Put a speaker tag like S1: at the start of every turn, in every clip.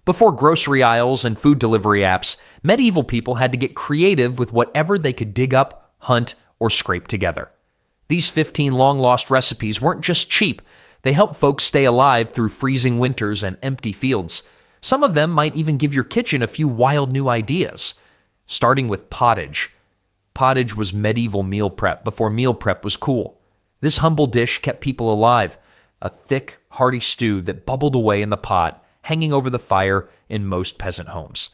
S1: Before grocery aisles and food delivery apps, medieval people had to get creative with whatever they could dig up, hunt, or scrape together. These 15 long-lost recipes weren't just cheap, they helped folks stay alive through freezing winters and empty fields. Some of them might even give your kitchen a few wild new ideas. Starting with pottage. Pottage was medieval meal prep before meal prep was cool. This humble dish kept people alive, a thick, hearty stew that bubbled away in the pot, hanging over the fire in most peasant homes.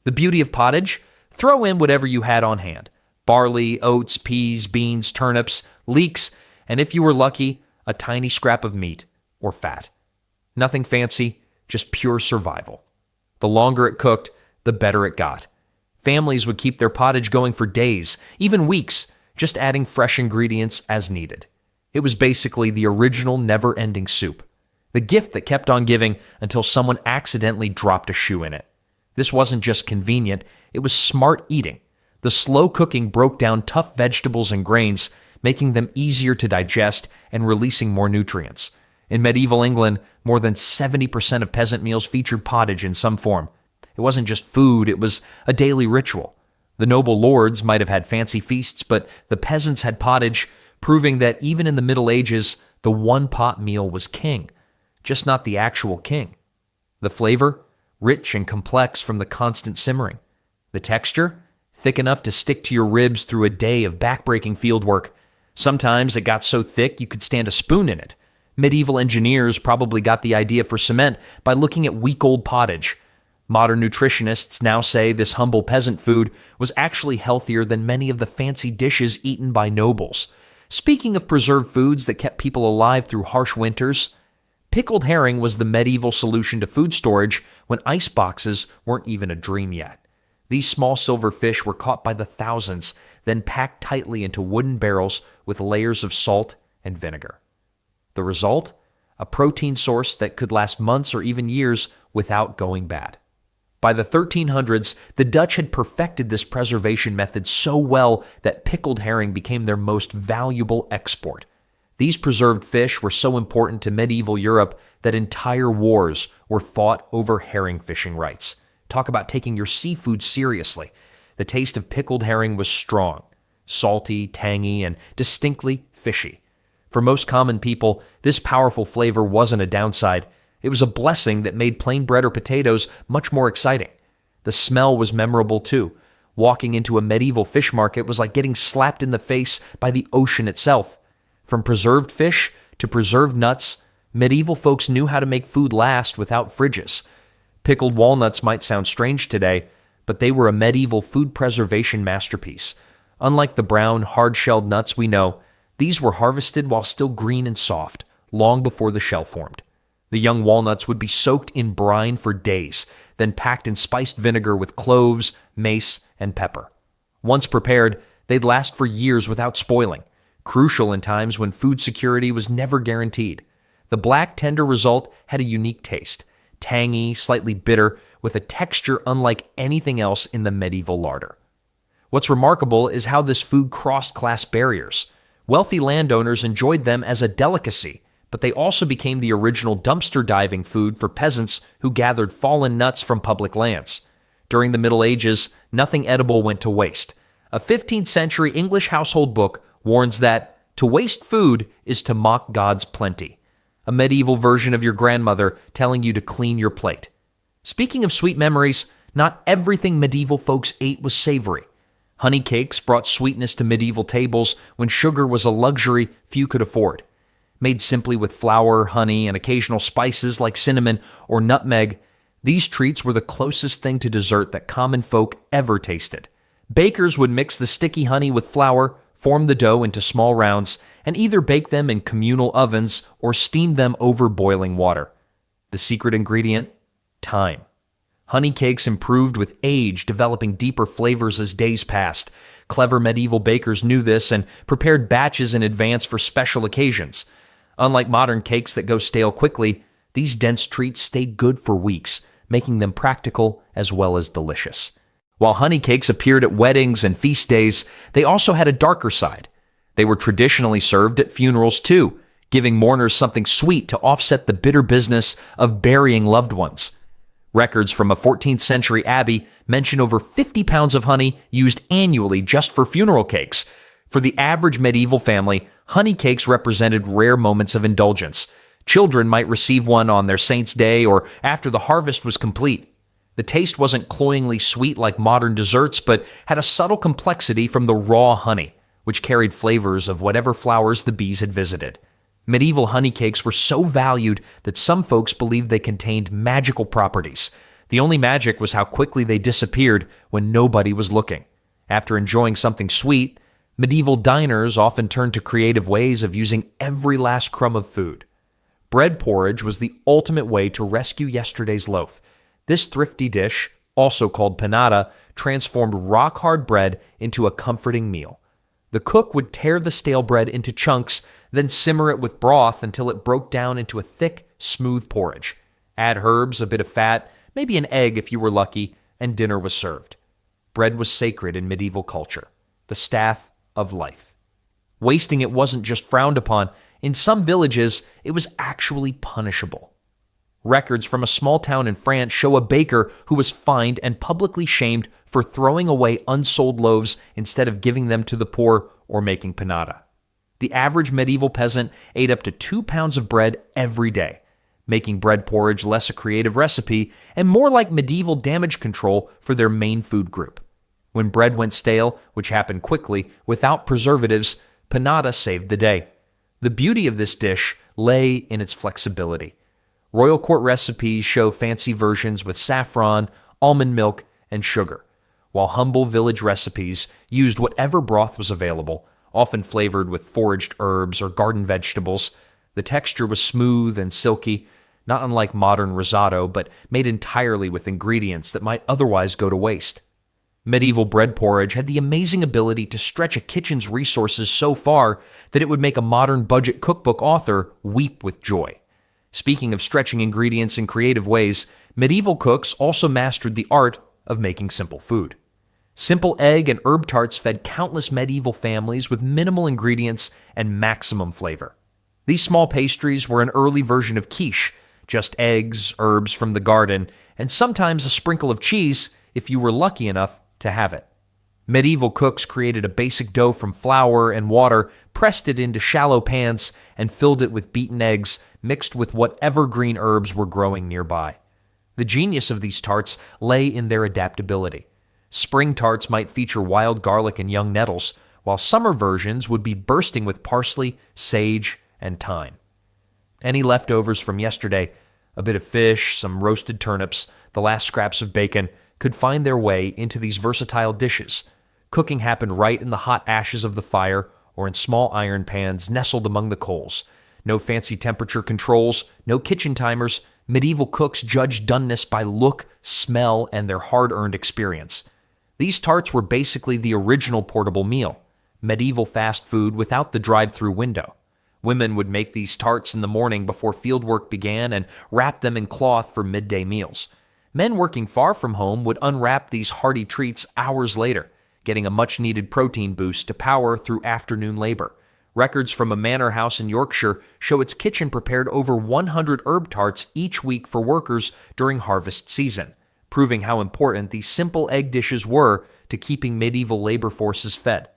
S1: The beauty of pottage? Throw in whatever you had on hand. Barley, oats, peas, beans, turnips, leeks, and if you were lucky, a tiny scrap of meat or fat. Nothing fancy, just pure survival. The longer it cooked, the better it got. Families would keep their pottage going for days, even weeks, just adding fresh ingredients as needed. It was basically the original never-ending soup. The gift that kept on giving until someone accidentally dropped a shoe in it. This wasn't just convenient, it was smart eating. The slow cooking broke down tough vegetables and grains, making them easier to digest and releasing more nutrients. In medieval England, more than 70% of peasant meals featured pottage in some form. It wasn't just food, it was a daily ritual. The noble lords might have had fancy feasts, but the peasants had pottage, proving that even in the Middle Ages, the one-pot meal was king, just not the actual king. The flavor? Rich and complex from the constant simmering. The texture? Thick enough to stick to your ribs through a day of backbreaking fieldwork. Sometimes it got so thick you could stand a spoon in it. Medieval engineers probably got the idea for cement by looking at week-old pottage. Modern nutritionists now say this humble peasant food was actually healthier than many of the fancy dishes eaten by nobles. Speaking of preserved foods that kept people alive through harsh winters, pickled herring was the medieval solution to food storage when ice boxes weren't even a dream yet. These small silver fish were caught by the thousands, then packed tightly into wooden barrels with layers of salt and vinegar. The result? A protein source that could last months or even years without going bad. By the 1300s, the Dutch had perfected this preservation method so well that pickled herring became their most valuable export. These preserved fish were so important to medieval Europe that entire wars were fought over herring fishing rights. Talk about taking your seafood seriously. The taste of pickled herring was strong, salty, tangy, and distinctly fishy. For most common people, this powerful flavor wasn't a downside. It was a blessing that made plain bread or potatoes much more exciting. The smell was memorable too. Walking into a medieval fish market was like getting slapped in the face by the ocean itself. From preserved fish to preserved nuts, medieval folks knew how to make food last without fridges. Pickled walnuts might sound strange today, but they were a medieval food preservation masterpiece. Unlike the brown, hard-shelled nuts we know, these were harvested while still green and soft, long before the shell formed. The young walnuts would be soaked in brine for days, then packed in spiced vinegar with cloves, mace, and pepper. Once prepared, they'd last for years without spoiling, crucial in times when food security was never guaranteed. The black, tender result had a unique taste, tangy, slightly bitter, with a texture unlike anything else in the medieval larder. What's remarkable is how this food crossed class barriers. Wealthy landowners enjoyed them as a delicacy, but they also became the original dumpster diving food for peasants who gathered fallen nuts from public lands. During the Middle Ages, nothing edible went to waste. A 15th century English household book warns that to waste food is to mock God's plenty. A medieval version of your grandmother telling you to clean your plate. Speaking of sweet memories, not everything medieval folks ate was savory. Honey cakes brought sweetness to medieval tables when sugar was a luxury few could afford. Made simply with flour, honey, and occasional spices like cinnamon or nutmeg, these treats were the closest thing to dessert that common folk ever tasted. Bakers would mix the sticky honey with flour, form the dough into small rounds, and either bake them in communal ovens or steam them over boiling water. The secret ingredient? Time. Honey cakes improved with age, developing deeper flavors as days passed. Clever medieval bakers knew this and prepared batches in advance for special occasions. Unlike modern cakes that go stale quickly, these dense treats stayed good for weeks, making them practical as well as delicious. While honey cakes appeared at weddings and feast days, they also had a darker side. They were traditionally served at funerals too, giving mourners something sweet to offset the bitter business of burying loved ones. Records from a 14th century abbey mention over 50 pounds of honey used annually just for funeral cakes. For the average medieval family, honey cakes represented rare moments of indulgence. Children might receive one on their saint's day or after the harvest was complete. The taste wasn't cloyingly sweet like modern desserts, but had a subtle complexity from the raw honey, which carried flavors of whatever flowers the bees had visited. Medieval honey cakes were so valued that some folks believed they contained magical properties. The only magic was how quickly they disappeared when nobody was looking. After enjoying something sweet, medieval diners often turned to creative ways of using every last crumb of food. Bread porridge was the ultimate way to rescue yesterday's loaf. This thrifty dish, also called panada, transformed rock-hard bread into a comforting meal. The cook would tear the stale bread into chunks, then simmer it with broth until it broke down into a thick, smooth porridge. Add herbs, a bit of fat, maybe an egg if you were lucky, and dinner was served. Bread was sacred in medieval culture, the staff of life. Wasting it wasn't just frowned upon. In some villages, it was actually punishable. Records from a small town in France show a baker who was fined and publicly shamed for throwing away unsold loaves instead of giving them to the poor or making panada. The average medieval peasant ate up to 2 pounds of bread every day, making bread porridge less a creative recipe and more like medieval damage control for their main food group. When bread went stale, which happened quickly, without preservatives, panada saved the day. The beauty of this dish lay in its flexibility. Royal court recipes show fancy versions with saffron, almond milk, and sugar, while humble village recipes used whatever broth was available, often flavored with foraged herbs or garden vegetables. The texture was smooth and silky, not unlike modern risotto, but made entirely with ingredients that might otherwise go to waste. Medieval bread porridge had the amazing ability to stretch a kitchen's resources so far that it would make a modern budget cookbook author weep with joy. Speaking of stretching ingredients in creative ways, medieval cooks also mastered the art of making simple food. Simple egg and herb tarts fed countless medieval families with minimal ingredients and maximum flavor. These small pastries were an early version of quiche, just eggs, herbs from the garden, and sometimes a sprinkle of cheese if you were lucky enough to have it. Medieval cooks created a basic dough from flour and water, pressed it into shallow pans, and filled it with beaten eggs mixed with whatever green herbs were growing nearby. The genius of these tarts lay in their adaptability. Spring tarts might feature wild garlic and young nettles, while summer versions would be bursting with parsley, sage, and thyme. Any leftovers from yesterday, a bit of fish, some roasted turnips, the last scraps of bacon, could find their way into these versatile dishes. Cooking happened right in the hot ashes of the fire or in small iron pans nestled among the coals. No fancy temperature controls, no kitchen timers. Medieval cooks judged doneness by look, smell, and their hard-earned experience. These tarts were basically the original portable meal, medieval fast food without the drive-through window. Women would make these tarts in the morning before fieldwork began and wrap them in cloth for midday meals. Men working far from home would unwrap these hearty treats hours later, getting a much-needed protein boost to power through afternoon labor. Records from a manor house in Yorkshire show its kitchen prepared over 100 herb tarts each week for workers during harvest season, proving how important these simple egg dishes were to keeping medieval labor forces fed.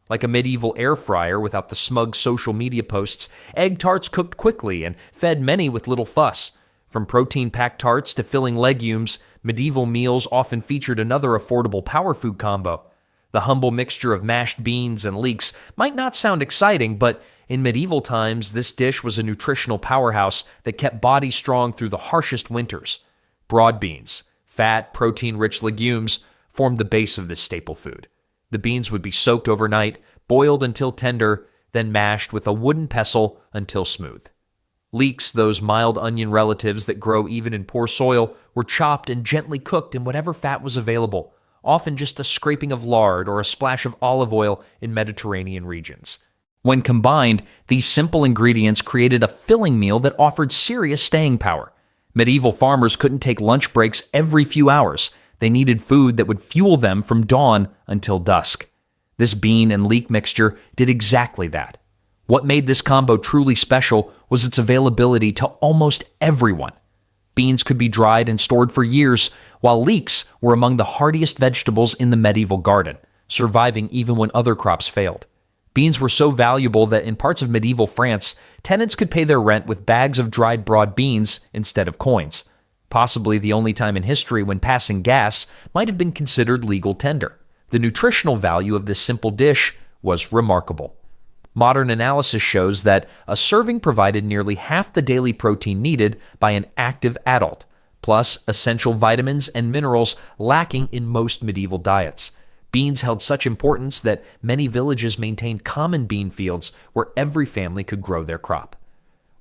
S1: Like a medieval air fryer without the smug social media posts, egg tarts cooked quickly and fed many with little fuss. From protein-packed tarts to filling legumes, medieval meals often featured another affordable power food combo. The humble mixture of mashed beans and leeks might not sound exciting, but in medieval times, this dish was a nutritional powerhouse that kept bodies strong through the harshest winters. Broad beans, fat, protein-rich legumes, formed the base of this staple food. The beans would be soaked overnight, boiled until tender, then mashed with a wooden pestle until smooth. Leeks, those mild onion relatives that grow even in poor soil, were chopped and gently cooked in whatever fat was available, often just a scraping of lard or a splash of olive oil in Mediterranean regions. When combined, these simple ingredients created a filling meal that offered serious staying power. Medieval farmers couldn't take lunch breaks every few hours. They needed food that would fuel them from dawn until dusk. This bean and leek mixture did exactly that. What made this combo truly special was its availability to almost everyone. Beans could be dried and stored for years, while leeks were among the hardiest vegetables in the medieval garden, surviving even when other crops failed. Beans were so valuable that in parts of medieval France, tenants could pay their rent with bags of dried broad beans instead of coins. Possibly the only time in history when passing gas might have been considered legal tender. The nutritional value of this simple dish was remarkable. Modern analysis shows that a serving provided nearly half the daily protein needed by an active adult, plus essential vitamins and minerals lacking in most medieval diets. Beans held such importance that many villages maintained common bean fields where every family could grow their crop.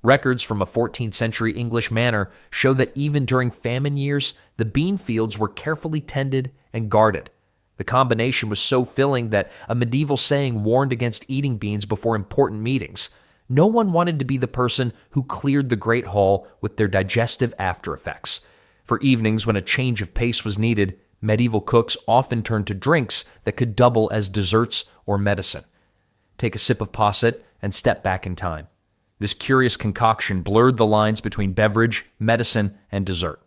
S1: Records from a 14th century English manor show that even during famine years, the bean fields were carefully tended and guarded. The combination was so filling that a medieval saying warned against eating beans before important meetings. No one wanted to be the person who cleared the great hall with their digestive after effects. For evenings when a change of pace was needed, medieval cooks often turned to drinks that could double as desserts or medicine. Take a sip of posset and step back in time. This curious concoction blurred the lines between beverage, medicine, and dessert.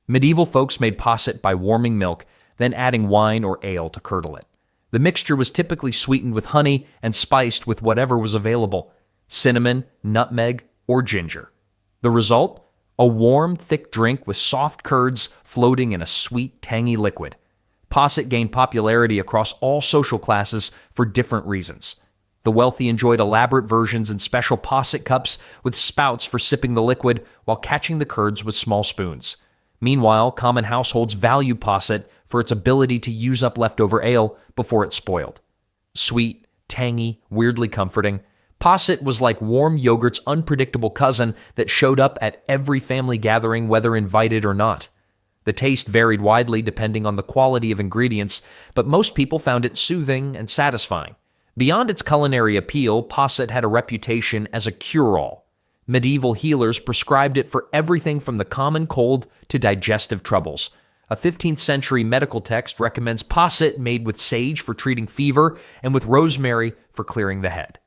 S1: Medieval folks made posset by warming milk, then adding wine or ale to curdle it. The mixture was typically sweetened with honey and spiced with whatever was available: cinnamon, nutmeg, or ginger. The result? A warm, thick drink with soft curds floating in a sweet, tangy liquid. Posset gained popularity across all social classes for different reasons. The wealthy enjoyed elaborate versions in special posset cups with spouts for sipping the liquid while catching the curds with small spoons. Meanwhile, common households valued posset for its ability to use up leftover ale before it spoiled. Sweet, tangy, weirdly comforting, posset was like warm yogurt's unpredictable cousin that showed up at every family gathering, whether invited or not. The taste varied widely depending on the quality of ingredients, but most people found it soothing and satisfying. Beyond its culinary appeal, posset had a reputation as a cure-all. Medieval healers prescribed it for everything from the common cold to digestive troubles. A 15th century medical text recommends posset made with sage for treating fever and with rosemary for clearing the head.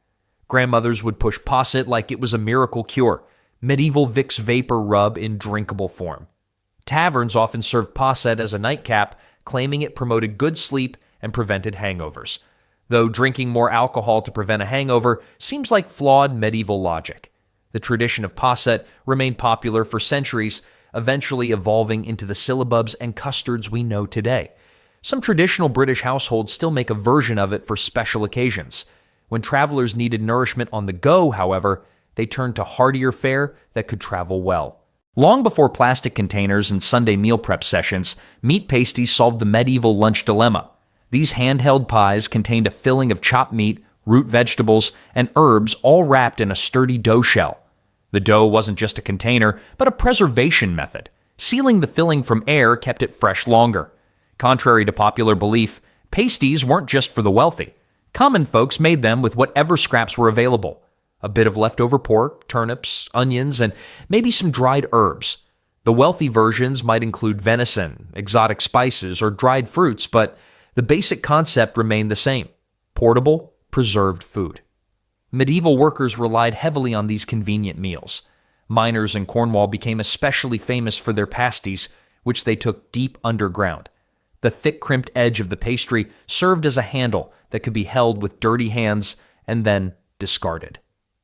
S1: Grandmothers would push posset like it was a miracle cure, medieval Vicks vapor rub in drinkable form. Taverns often served posset as a nightcap, claiming it promoted good sleep and prevented hangovers. Though drinking more alcohol to prevent a hangover seems like flawed medieval logic. The tradition of posset remained popular for centuries, eventually evolving into the syllabubs and custards we know today. Some traditional British households still make a version of it for special occasions. When travelers needed nourishment on the go, however, they turned to heartier fare that could travel well. Long before plastic containers and Sunday meal prep sessions, meat pasties solved the medieval lunch dilemma. These handheld pies contained a filling of chopped meat, root vegetables, and herbs all wrapped in a sturdy dough shell. The dough wasn't just a container, but a preservation method. Sealing the filling from air kept it fresh longer. Contrary to popular belief, pasties weren't just for the wealthy. Common folks made them with whatever scraps were available. A bit of leftover pork, turnips, onions, and maybe some dried herbs. The wealthy versions might include venison, exotic spices, or dried fruits, but the basic concept remained the same: portable, preserved food. Medieval workers relied heavily on these convenient meals. Miners in Cornwall became especially famous for their pasties, which they took deep underground. The thick crimped edge of the pastry served as a handle that could be held with dirty hands and then discarded.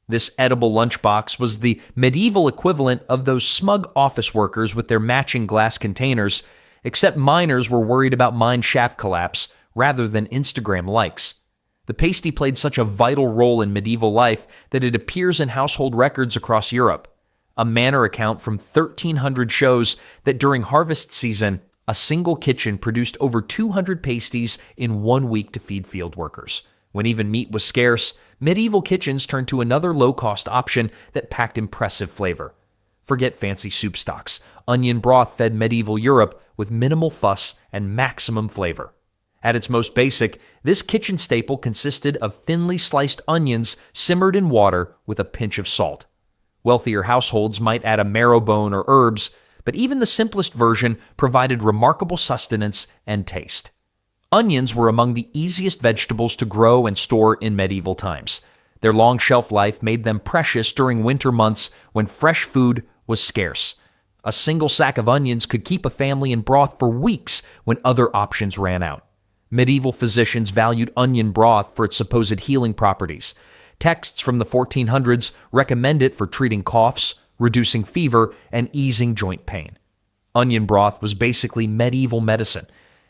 S1: This edible lunchbox was the medieval equivalent of those smug office workers with their matching glass containers, except miners were worried about mine shaft collapse rather than Instagram likes. The pasty played such a vital role in medieval life that it appears in household records across Europe. A manor account from 1300 shows that during harvest season, a single kitchen produced over 200 pasties in 1 week to feed field workers. When even meat was scarce, medieval kitchens turned to another low-cost option that packed impressive flavor. Forget fancy soup stocks. Onion broth fed medieval Europe with minimal fuss and maximum flavor. At its most basic, this kitchen staple consisted of thinly sliced onions simmered in water with a pinch of salt. Wealthier households might add a marrow bone or herbs, but even the simplest version provided remarkable sustenance and taste. Onions were among the easiest vegetables to grow and store in medieval times. Their long shelf life made them precious during winter months when fresh food was scarce. A single sack of onions could keep a family in broth for weeks when other options ran out. Medieval physicians valued onion broth for its supposed healing properties. Texts from the 1400s recommend it for treating coughs, reducing fever, and easing joint pain. Onion broth was basically medieval medicine.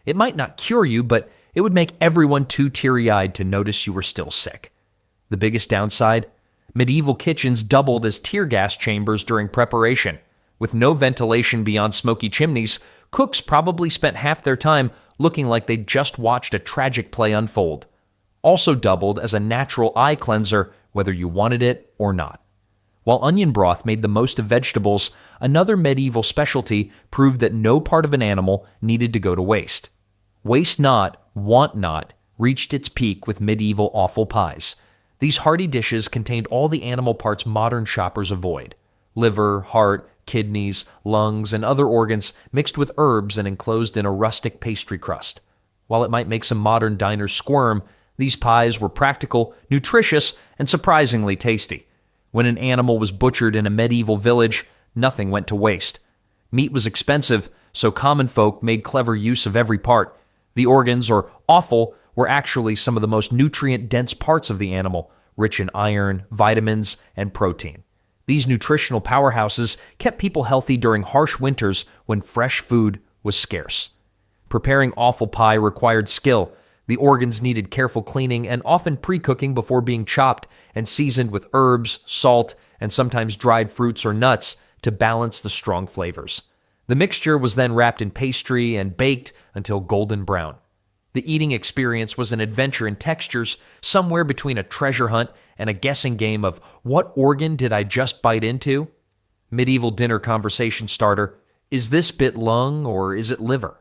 S1: It might not cure you, but it would make everyone too teary-eyed to notice you were still sick. The biggest downside? Medieval kitchens doubled as tear gas chambers during preparation. With no ventilation beyond smoky chimneys, cooks probably spent half their time looking like they'd just watched a tragic play unfold. Also doubled as a natural eye cleanser, whether you wanted it or not. While onion broth made the most of vegetables, another medieval specialty proved that no part of an animal needed to go to waste. Waste not, want not, reached its peak with medieval offal pies. These hearty dishes contained all the animal parts modern shoppers avoid: liver, heart, kidneys, lungs, and other organs mixed with herbs and enclosed in a rustic pastry crust. While it might make some modern diners squirm, these pies were practical, nutritious, and surprisingly tasty. When an animal was butchered in a medieval village, nothing went to waste. Meat was expensive, so common folk made clever use of every part. The organs, or offal, were actually some of the most nutrient-dense parts of the animal, rich in iron, vitamins, and protein. These nutritional powerhouses kept people healthy during harsh winters when fresh food was scarce. Preparing offal pie required skill. The organs needed careful cleaning and often pre-cooking before being chopped and seasoned with herbs, salt, and sometimes dried fruits or nuts to balance the strong flavors. The mixture was then wrapped in pastry and baked until golden brown. The eating experience was an adventure in textures, somewhere between a treasure hunt and a guessing game of what organ did I just bite into? Medieval dinner conversation starter: is this bit lung or is it liver?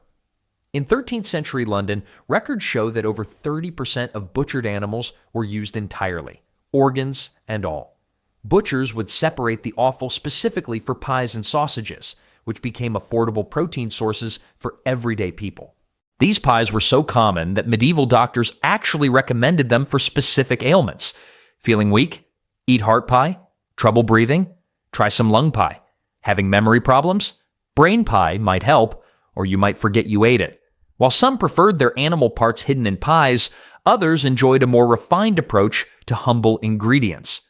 S1: In 13th century London, records show that over 30% of butchered animals were used entirely, organs and all. Butchers would separate the offal specifically for pies and sausages, which became affordable protein sources for everyday people. These pies were so common that medieval doctors actually recommended them for specific ailments. Feeling weak? Eat heart pie. Trouble breathing? Try some lung pie. Having memory problems? Brain pie might help, or you might forget you ate it. While some preferred their animal parts hidden in pies, others enjoyed a more refined approach to humble ingredients.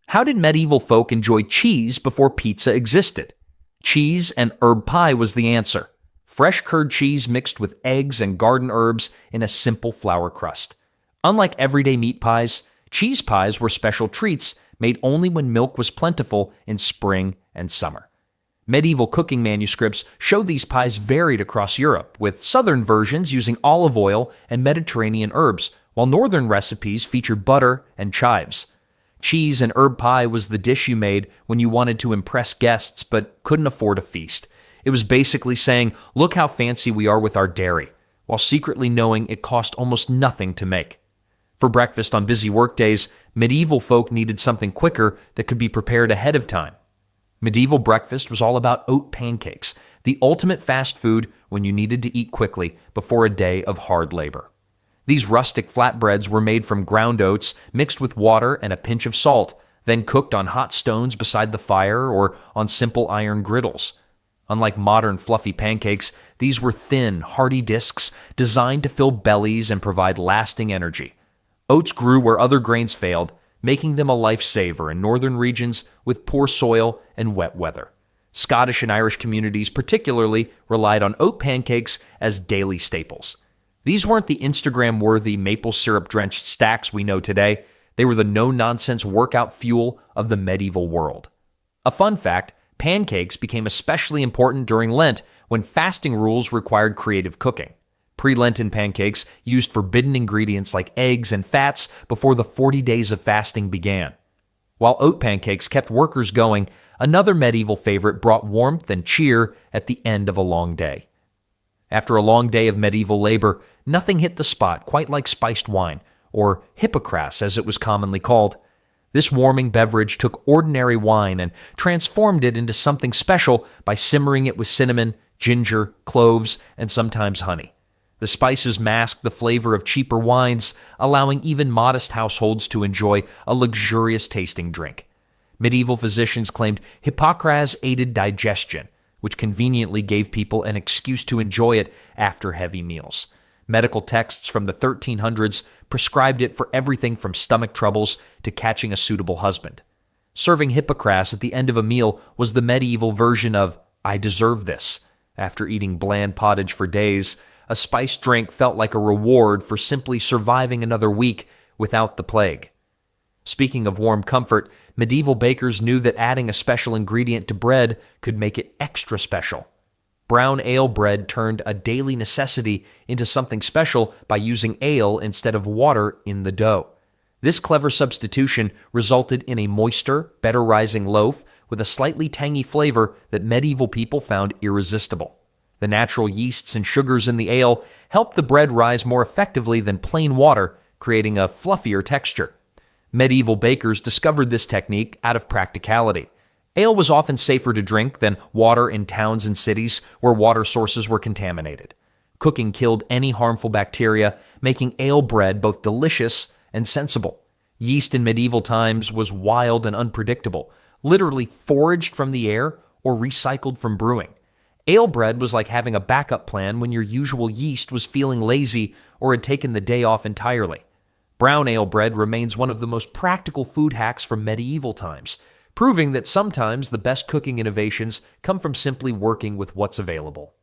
S1: How did medieval folk enjoy cheese before pizza existed? Cheese and herb pie was the answer. Fresh curd cheese mixed with eggs and garden herbs in a simple flour crust. Unlike everyday meat pies, cheese pies were special treats made only when milk was plentiful in spring and summer. Medieval cooking manuscripts show these pies varied across Europe, with southern versions using olive oil and Mediterranean herbs, while northern recipes featured butter and chives. Cheese and herb pie was the dish you made when you wanted to impress guests but couldn't afford a feast. It was basically saying, look how fancy we are with our dairy, while secretly knowing it cost almost nothing to make. For breakfast on busy workdays, medieval folk needed something quicker that could be prepared ahead of time. Medieval breakfast was all about oat pancakes, the ultimate fast food when you needed to eat quickly before a day of hard labor. These rustic flatbreads were made from ground oats mixed with water and a pinch of salt, then cooked on hot stones beside the fire or on simple iron griddles. Unlike modern fluffy pancakes, these were thin, hearty discs designed to fill bellies and provide lasting energy. Oats grew where other grains failed, making them a lifesaver in northern regions with poor soil and wet weather. Scottish and Irish communities particularly relied on oat pancakes as daily staples. These weren't the Instagram-worthy maple syrup-drenched stacks we know today. They were the no-nonsense workout fuel of the medieval world. A fun fact: pancakes became especially important during Lent when fasting rules required creative cooking. Pre-Lenten pancakes used forbidden ingredients like eggs and fats before the 40 days of fasting began. While oat pancakes kept workers going, another medieval favorite brought warmth and cheer at the end of a long day. After a long day of medieval labor, nothing hit the spot quite like spiced wine, or hippocras as it was commonly called. This warming beverage took ordinary wine and transformed it into something special by simmering it with cinnamon, ginger, cloves, and sometimes honey. The spices masked the flavor of cheaper wines, allowing even modest households to enjoy a luxurious tasting drink. Medieval physicians claimed hippocras aided digestion, which conveniently gave people an excuse to enjoy it after heavy meals. Medical texts from the 1300s prescribed it for everything from stomach troubles to catching a suitable husband. Serving Hippocras at the end of a meal was the medieval version of "I deserve this." After eating bland pottage for days, a spiced drink felt like a reward for simply surviving another week without the plague. Speaking of warm comfort, medieval bakers knew that adding a special ingredient to bread could make it extra special. Brown ale bread turned a daily necessity into something special by using ale instead of water in the dough. This clever substitution resulted in a moister, better rising loaf with a slightly tangy flavor that medieval people found irresistible. The natural yeasts and sugars in the ale helped the bread rise more effectively than plain water, creating a fluffier texture. Medieval bakers discovered this technique out of practicality. Ale was often safer to drink than water in towns and cities where water sources were contaminated. Cooking killed any harmful bacteria, making ale bread both delicious and sensible. Yeast in medieval times was wild and unpredictable, literally foraged from the air or recycled from brewing. Ale bread was like having a backup plan when your usual yeast was feeling lazy or had taken the day off entirely. Brown ale bread remains one of the most practical food hacks from medieval times, proving that sometimes the best cooking innovations come from simply working with what's available.